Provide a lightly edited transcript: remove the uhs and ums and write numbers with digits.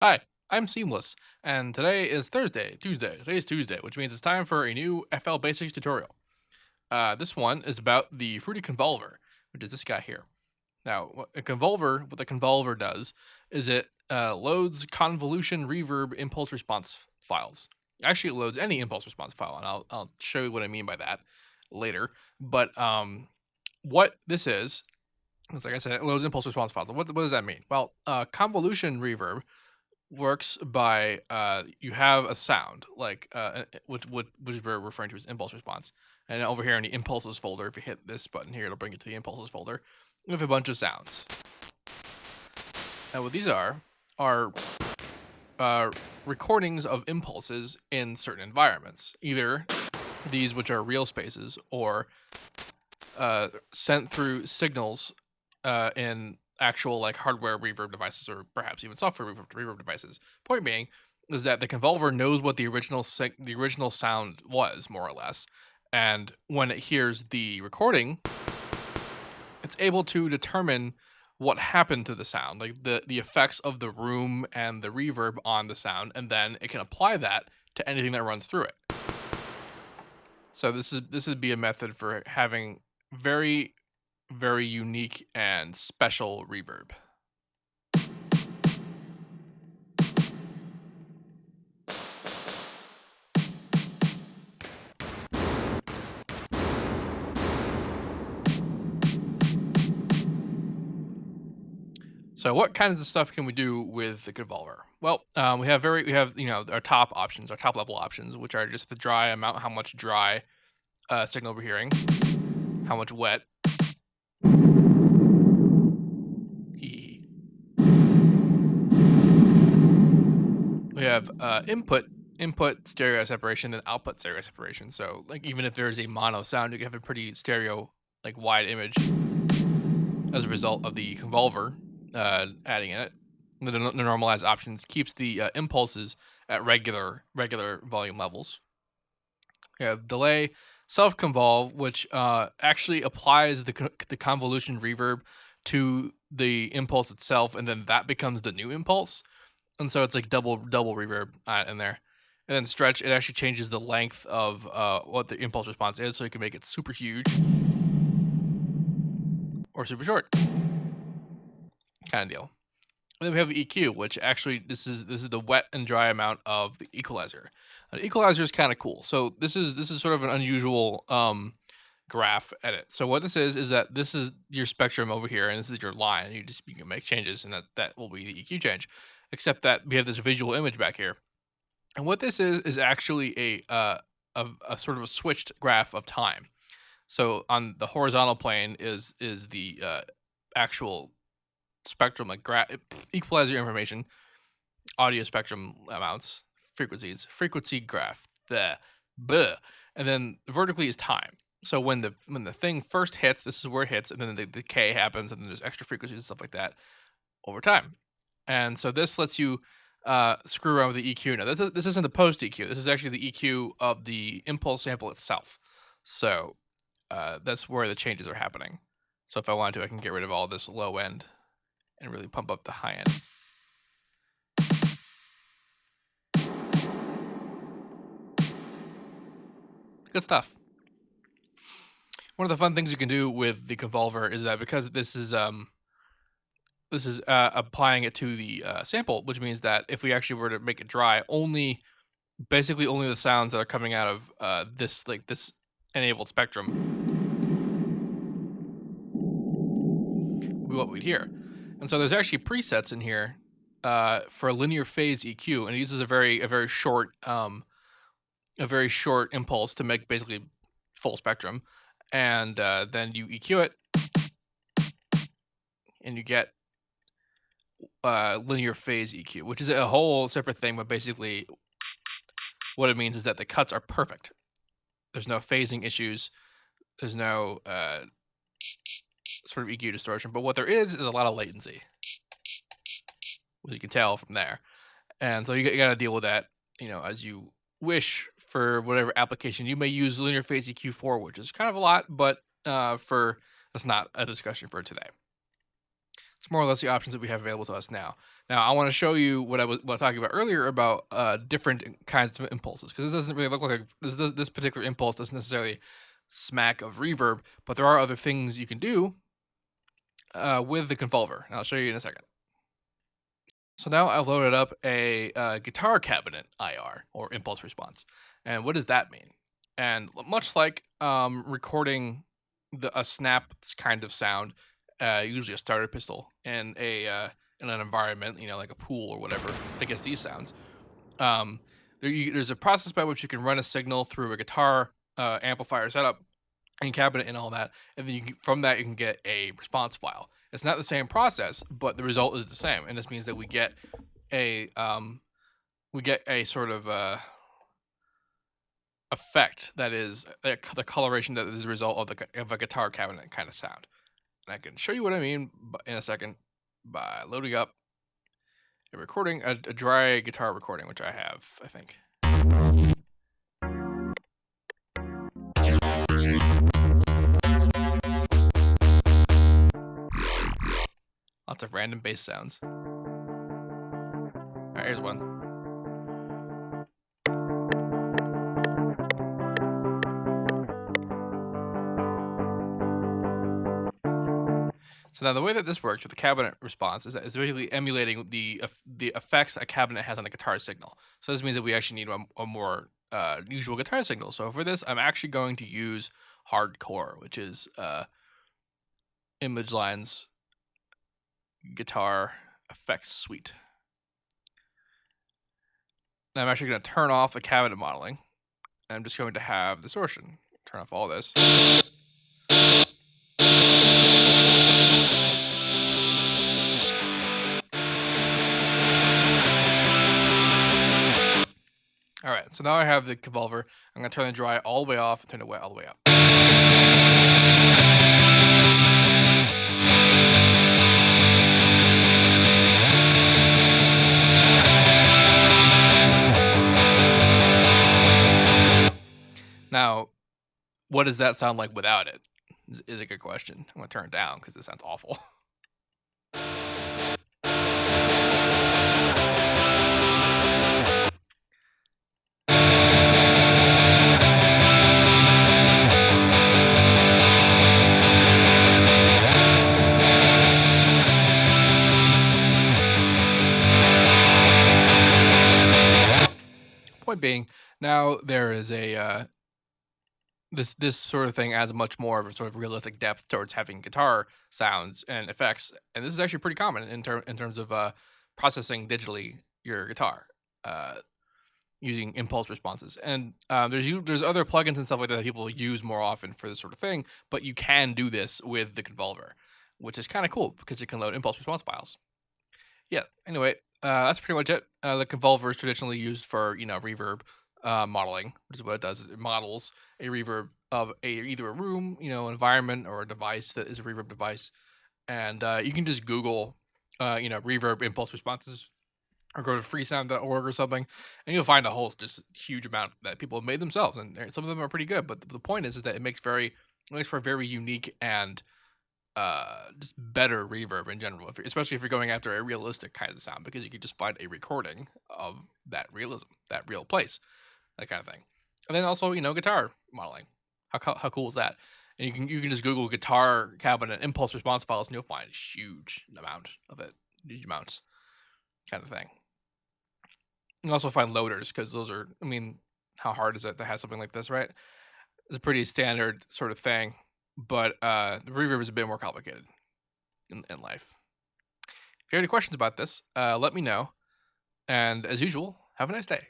Hi, I'm Seamless, and today is Tuesday. Today is Tuesday, which means it's time for a new FL Basics tutorial. This one is about the Fruity Convolver, which is this guy here. Now, what the Convolver does is it loads Convolution Reverb impulse response files. Actually, it loads any impulse response file, and I'll show you what I mean by that later. But what this is like I said, it loads impulse response files. What does that mean? Well, Convolution Reverb works by you have a sound like which we're referring to as impulse response, and over here in the impulses folder, if you hit this button here, it'll bring you to the impulses folder with a bunch of sounds. And what these are uh, recordings of impulses in certain environments, either these which are real spaces or sent through signals in actual like hardware reverb devices or perhaps even software reverb devices. Point being is that the convolver knows what the original sound was more or less, and when it hears the recording, it's able to determine what happened to the sound, like the effects of the room and the reverb on the sound, and then it can apply that to anything that runs through it. So this would be a method for having very very unique and special reverb. So what kinds of stuff can we do with the Convolver? Well, we have our top options, our top level options, which are just the dry amount, how much dry signal we're hearing, how much wet. We have input stereo separation, then output stereo separation. So like even if there's a mono sound, you can have a pretty stereo like wide image as a result of the convolver adding in it. The normalized options keeps the impulses at regular volume levels. We have delay self convolve, which actually applies the convolution reverb to the impulse itself, and then that becomes the new impulse. And so it's like double reverb in there. And then stretch, it actually changes the length of what the impulse response is, so you can make it super huge or super short, kind of deal. And then we have EQ, which actually this is the wet and dry amount of the equalizer. The equalizer is kind of cool. So this is sort of an unusual graph edit. So what this is that this is your spectrum over here, and this is your line. You can make changes, and that will be the EQ change. Except that we have this visual image back here, and what this is actually a sort of a switched graph of time. So on the horizontal plane is the actual spectrum, like equalizer information, audio spectrum amounts, frequency graph, and then vertically is time. So when the thing first hits, this is where it hits, and then the decay happens, and then there's extra frequencies and stuff like that over time. And so this lets you screw around with the EQ. Now this isn't the post EQ. This is actually the EQ of the impulse sample itself. So that's where the changes are happening. So if I want to, I can get rid of all this low end and really pump up the high end. Good stuff. One of the fun things you can do with the Convolver is that because this is applying it to the sample, which means that if we actually were to make it dry, basically only the sounds that are coming out of this enabled spectrum will be what we'd hear. And so there's actually presets in here for a linear phase EQ, and it uses a very short impulse to make basically full spectrum, and then you EQ it, and you get linear phase EQ, which is a whole separate thing, but basically what it means is that the cuts are perfect. There's no phasing issues. There's no sort of EQ distortion, but what there is a lot of latency, as you can tell from there. And so you got to deal with that, as you wish for whatever application you may use linear phase EQ for, which is kind of a lot, but that's not a discussion for today. It's more or less the options that we have available to us now. Now, I want to show you what I was talking about earlier about different kinds of impulses, because it doesn't really look like this particular impulse doesn't necessarily smack of reverb, but there are other things you can do with the Convolver, and I'll show you in a second. So now I've loaded up a guitar cabinet IR, or impulse response. And what does that mean? And much like recording a snap kind of sound, usually a starter pistol in an environment, like a pool or whatever, that gets these sounds. Um, there's a process by which you can run a signal through a guitar amplifier setup and cabinet and all that, and then from that you can get a response file. It's not the same process, but the result is the same, and this means that we get a sort of effect that is the coloration that is the result of a guitar cabinet kind of sound. And I can show you what I mean in a second by loading up a recording, a dry guitar recording, which I have, I think. Lots of random bass sounds. All right, here's one. So now the way that this works with the cabinet response is that it's basically emulating the effects a cabinet has on a guitar signal. So this means that we actually need a more usual guitar signal. So for this, I'm actually going to use Hardcore, which is ImageLine's guitar effects suite. Now I'm actually going to turn off the cabinet modeling. I'm just going to have distortion. Turn off all this. All right, so now I have the Convolver. I'm going to turn the dry all the way off and turn the wet all the way up. Now, what does that sound like without it? Is a good question. I'm going to turn it down because it sounds awful. Point being, now there is a this sort of thing adds much more of a sort of realistic depth towards having guitar sounds and effects, and this is actually pretty common in terms of processing digitally your guitar using impulse responses. And there's other plugins and stuff like that people use more often for this sort of thing, but you can do this with the Convolver, which is kind of cool because it can load impulse response files. Yeah. Anyway, that's pretty much it. The Convolver is traditionally used for reverb modeling, which is what it does. It models a reverb of either a room, environment, or a device that is a reverb device. And you can just Google, reverb impulse responses, or go to freesound.org or something, and you'll find a whole just huge amount that people have made themselves, and some of them are pretty good. But the point is that it makes for a very unique and just better reverb in general, especially if you're going after a realistic kind of sound, because you can just find a recording of that realism, that real place, that kind of thing. And then also, guitar modeling. How cool is that? And you can just Google guitar cabinet impulse response files, and you'll find a huge amount of it, huge amounts, kind of thing. You can also find loaders, because those are, how hard is it to have something like this, right? It's a pretty standard sort of thing. But the reverb is a bit more complicated in life. If you have any questions about this, let me know. And as usual, have a nice day.